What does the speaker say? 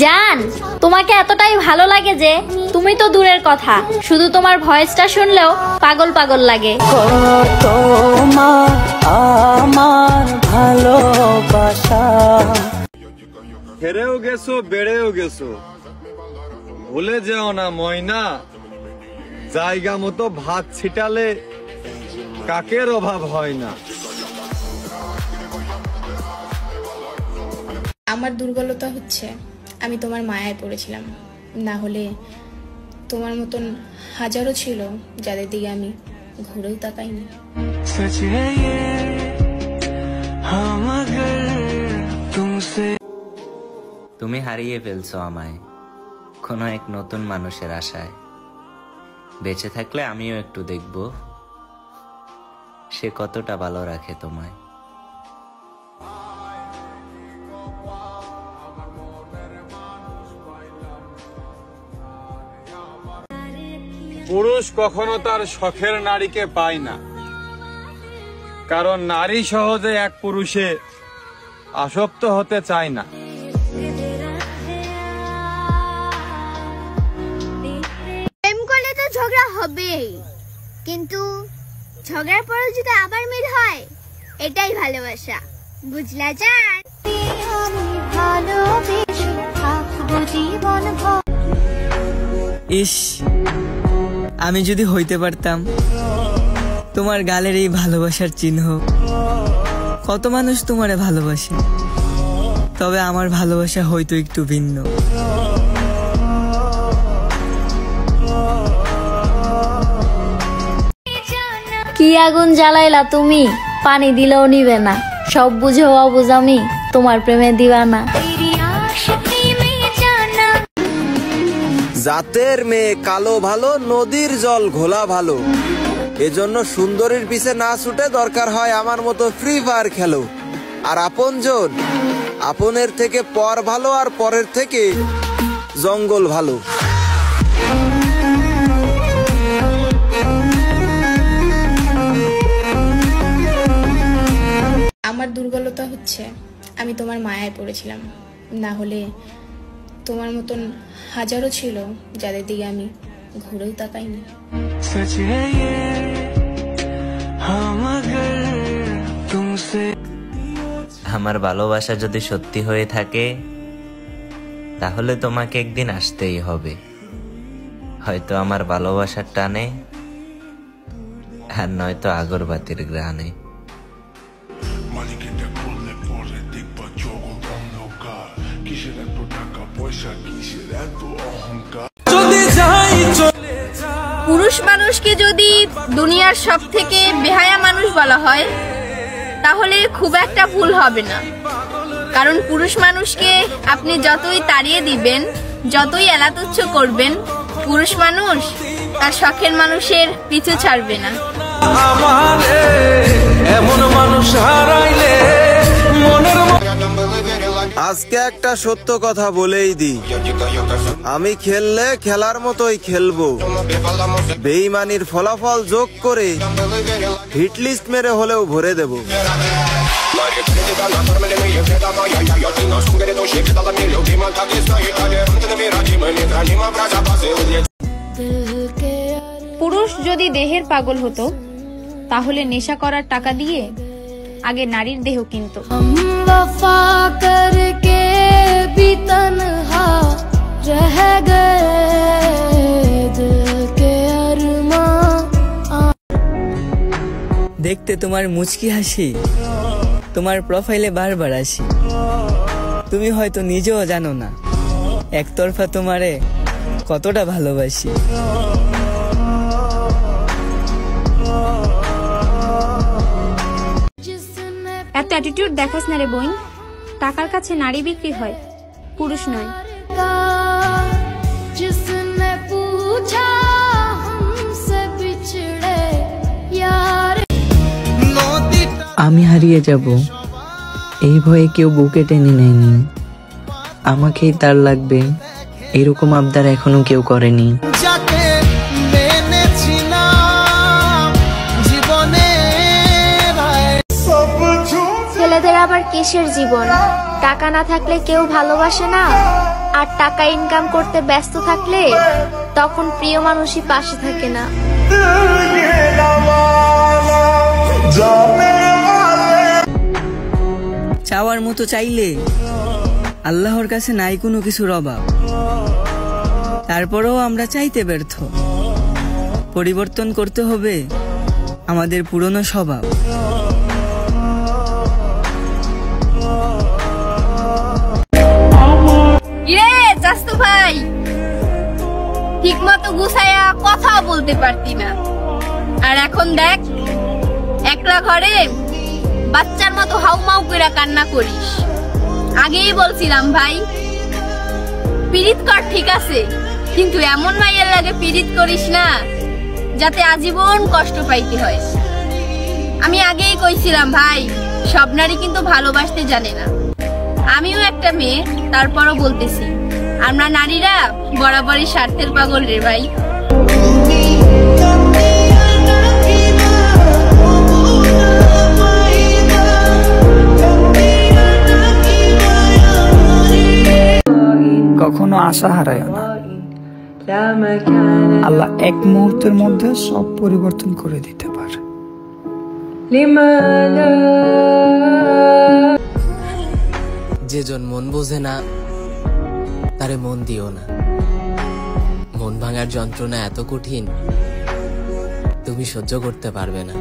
জান, তোমাকে এতটাই ভালো লাগে যে তুমি তো দূরের কথা, শুধু তোমার ভয়েসটা শুনলেও পাগল পাগল লাগে। আমার ভালোবাসা হেরেও গেছো, বেড়েও গেছো, ভুলে যেও না ময়না, জায়গা মতো ভাত ছিটালে কাকের অভাব হয় না। আমার দুর্বলতা হচ্ছে আমি তোমার মায়ায় পড়েছিলাম, না হলে তোমার মতন হাজারো ছিল যাদের দিকে আমি ঘুরেও তাকাইনি। তুমি হারিয়ে ফেলছো আমায় কোনো এক নতুন মানুষের আশায়। বেঁচে থাকলে আমিও একটু দেখব সে কতটা ভালো রাখে তোমায়। পুরুষ কখনো তার শখের নারীকে পায় না, কারণ নারী সহজে এক পুরুষে আসক্ত হতে চায় না। প্রেম করলে তো ঝগড়া হবেই, কিন্তু ঝগড়ার পরে যদি আবার মিল হয় এটাই ভালোবাসা, বুঝলা জান? ইস, আমি যদি হইতে পারতাম তোমার গালের এই ভালোবাসার চিহ্ন। কত মানুষ তোমারে ভালোবাসে, তবে আমার ভালোবাসা হয়তো একটু ভিন্ন। কি আগুন জ্বালাইলা তুমি, পানি দিলেও নিবে না, সব বুঝে অবুঝ আমি তোমার প্রেমে দিওয়ানা। জাতের মেয়ে কালো ভালো, নদীর জল ঘোলা ভালো, এজন্য সুন্দরীর পিছে না ছুটে দরকার হয় আমার মতো ফ্রি ফায়ার খেলো। আর আপনজন, আপনের থেকে পর ভালো, আর পরের থেকে জঙ্গল ভালো। আমার দুর্বলতা হচ্ছে আমি তোমার মায়ায় পড়েছিলাম, না হলে তোমার মতন হাজারো ছিল যাদের দিকে আমি ঘুরেও তাকাইনি। আমার ভালোবাসা যদি সত্যি হয়ে থাকে তাহলে তোমাকে একদিন আসতেই হবে, হয়তো আমার ভালোবাসার টানে, আর নয়তো আগরবাতির গ্রানে। পুরুষ মানুষকে যদি দুনিয়ার সব থেকে বেহায়া মানুষ বলা হয় তাহলে খুব একটা ভুল হবে না, কারণ পুরুষ মানুষকে আপনি যতই তাড়িয়ে দিবেন, যতই এলাতুচ্ছ করবেন, পুরুষ মানুষ তার শখের মানুষের পিছু ছাড়বে না। এমন মানুষ হারাইলে আজকে একটা সত্য কথা বলেই দি, আমি খেললে খেলার মতোই খেলবো, বেঈমানির ফলাফল যোগ করে হিটলিস্ট মেরে হলেও ভরে দেব। পুরুষ যদি দেহের পাগল হতো তাহলে নেশা করার টাকা দিয়ে আগে নারীর দেহ কিনতো। দেখতে তোমার মুচকি হাসি তোমার প্রোফাইলে বারবার আসি, তুমি হয়তো নিজেও জানো না একতরফা তোমারে কতটা ভালোবাসি। এত অ্যাটিটিউড দেখাস না রে বোন, টাকার কাছে নারী বিক্রি হয়, পুরুষ নয়। আমি হারিয়ে যাব এই ভয়ে কেউ বুকে টেনে নেয়নি, আমাকেই তার লাগবে এরকম আবদার এখনো কেউ করেনি। ছেলেদের আবার কি কিসের জীবন? টাকা না থাকলে কেউ ভালোবাসে না, আর টাকা ইনকাম করতে ব্যস্ত থাকলে তখন প্রিয় মানুষই পাশে থাকে না। চাওয়ার মতো চাইলে আল্লাহর কাছে নাই কোনো কিছুর অভাব, তারপরেও আমরা চাইতে ব্যর্থ। পরিবর্তন করতে হবে আমাদের পুরনো স্বভাব। ইরে চাস্তু ভাই, ঠিক মতো গুছাইয়া কথাও বলতে পারতি না, আর এখন দেখ একলা ঘরে বাচ্চার মতো হাউমাউ করে কান্না করিস। আগেই বলছিলাম ভাই, পীড়িত কর ঠিক আছে, কিন্তু এমন মাইয়ের লাগে পীড়িত করিস না যাতে আজীবন কষ্ট পাইতে হয়। আমি আগেই কইছিলাম ভাই, সব নারী কিন্তু ভালোবাসতে জানে না। আমিও একটা মেয়ে, তারপরও বলতেছি, আমরা নারীরা বরাবরই স্বার্থের পাগল রে ভাই। কখনো আশা হারায় না, আল্লাহ এক মুহূর্তের মধ্যে সব পরিবর্তন করে দিতে পারে। যেজন মন বোঝে না তারে মন দিও না। মন ভাঙার যন্ত্রণা এত কঠিন, তুমি সহ্য করতে পারবে না।